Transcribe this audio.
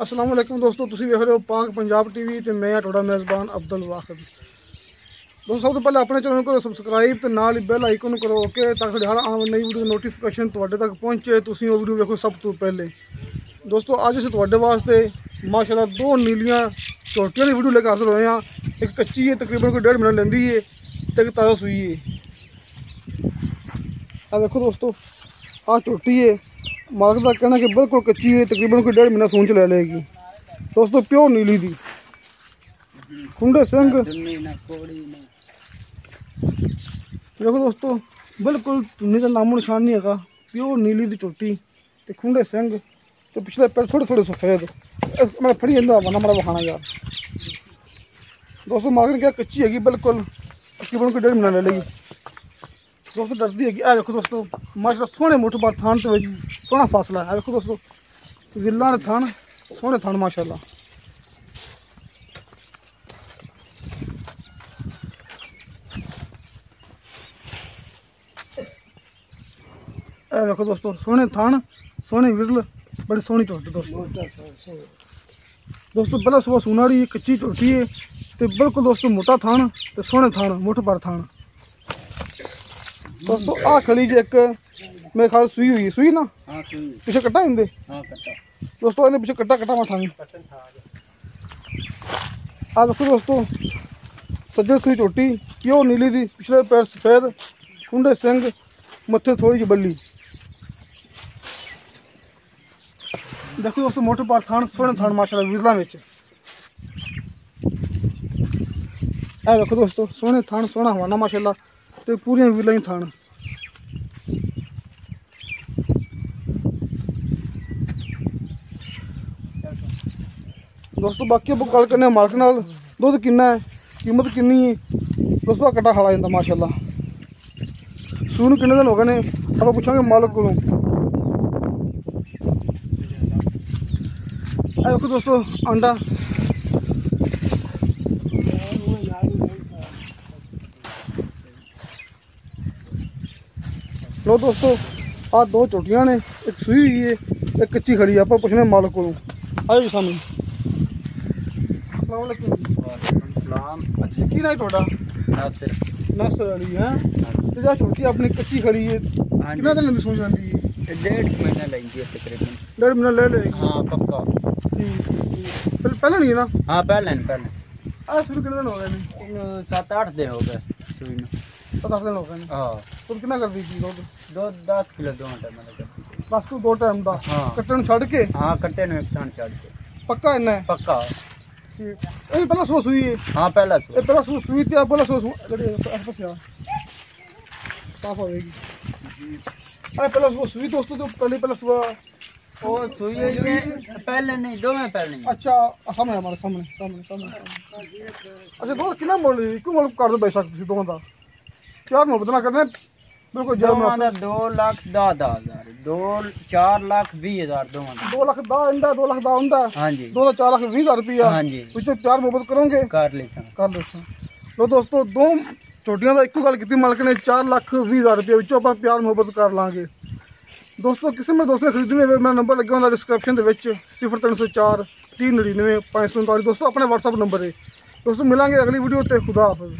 अस्सलाम वालेकुम दोस्तों, तुसीं वेख रहे हो पाक पंजाब टीवी ते मैं थोड़ा मेज़बान अब्दुल वाहिद। दोस्तों सब तो पहले अपने चैनल को सबसक्राइब ते नाल बेल आइकन करो ओके, ताकि हर आने नई वीडियो नोटिफिकेशन तुहाडे तक पहुंचे, तुसीं वो वीडियो वेखो सब तो पहले। दोस्तों अज असीं तुहाडे वास्ते माशाल्लाह दो नीलियां झोटियां की वीडियो लेकर हाजिर होए हैं। एक कच्ची है, तकरीबन कोई 1.5 महीना लेंदी है, ते एक ताज़ा सूई है। आ देखो दोस्तों, आ झोटी है, मालिक का कहना कि बिल्कुल कच्ची है, तकरीबन कोई 1.5 महीना सूंच ले लेगी। दोस्तों प्योर नीली दी खुंडे सिंह देखो दोस्तों, बिल्कुल धुनी का नामो निशान नहीं है। प्योर नीली दी झोटी ते खुंडे सिंह ते पिछले पैर थोड़े थोड़े सफेद। मैं फड़ी जाता बना बड़ा बखाना यार। दोस्तों मालिक ने क्या कच्ची हैगी, बिल्कुल तकरीबन कोई 1.5 महीना ले लेगी। दोस्तों डरती है। आ देखो दोस्तों, माशाल्लाह सोहने मुठ बार थान तो सोहना फासला है। देखो दोस्तों गिल्ला ने थान, सोहने थान माशाल्लाह। देखो दोस्तों सोहने थान, सोहने विजल, बड़ी सोहनी झोटी दोस्तों पहला सुबह सुनाड़ी कच्ची झोटी है तो बिल्कुल दोस्तों मोटा थान तो सोहने थान, मुठ पर थान। दोस्तों आ खड़ी जी एक मेरे ख्याल सुई हुई सुई ना, पीछे कट्टा इंदे दोस्तों, इन्हें पीछे कट्टा कट्टा माठांगे। आ देखो दोस्तों सज्जर सुई झोटी प्योर नीली दी, पिछले पैर सफेद, कुंडे सिंह, मत्थे थोड़ी जी बल्ली। देखो दोस्तों मोटे पार थान, सोहने थान माशाल्लाह विजला विच। ए देखो दोस्तों सोहने थान, सोहना हवाना माशाल्लाह ते पूरी विजला ही थान। दोस्तों बाकी आप गल करने मालक नाल, दुध किन्ना है, कीमत किन्नी है दोस्तों। कट्टा खाला जाता माशाल्लाह। सून किन्ने दिन हो गए ने, आप पूछांगे मालक को। देखो दोस्तों अंडा लो दोस्तों, आ दो झोटियां ने, एक सूई हुई है, एक कच्ची खड़ी है। आप पूछने मालक को। आयो सामने। अस्सलाम वालेकुम। अच्छा की नाम थोड़ा? नासिर। नासिर अली है। तो जा झोटी अपनी कच्ची खड़ी है, कितना दिन सूंच रही है? 1.5 महीना लेंगी तकरीबन। 1.5 महीना ले लेगी। हाँ पक्का। ठीक पहले नहीं है ना? हाँ पहले शुरू कितने दिन हो गए? 7-8 दिन हो गए सुई में। 7-8 दिन हो गए। हाँ तुम कितना कर दी थी दूध? 10 किलो 2 टाइम बस तू 2 टाइम दा? हाँ कट्टन छड़ के? हाँ कट्टे ने एक टाइम छड़ के। पक्का इन्ना है? पक्का। ठीक ए पहला सुबह सुई है? हाँ पहला सुबह सुई थी। पहला सुबह साफ हो जाएगी। अरे पहला सुबह सुई दोस्तों, तो पहला सुबह वो सुई पहले नहीं, 2 में पहले नहीं। अच्छा सामने हमारे सामने। अच्छा दोस्त कितना मोल क्यों मोल कर दो बेशक तुम दोनों का यार, मोहब्बत ना करने बिल्कुल जर मुनासिब। 2,10,000 4,20,000 दोवां दा। 2 लाख दा इंदा, 2 लाख दा हुंदा। हाँ जी 2,04,20,000 रुपया। हाँ जी विचों प्यार मोहब्बत करोगे? कर ले लो दोस्तों, दो झोटियां दा इक्को गल कीती मालक ने, 4,20,000 रुपया विचों आपां प्यार मोहब्बत कर लांगे। दोस्तों किसी मेरे दोस्त ने खरीदने हुए मेरा नंबर लगे होंदा डिस्क्रिप्शन दे विच 0304 399 539। दोस्तों अपने व्हाट्सअप नंबर है। दोस्तों मिलांगे अगली वीडियो ते। खुदा हाफिज़।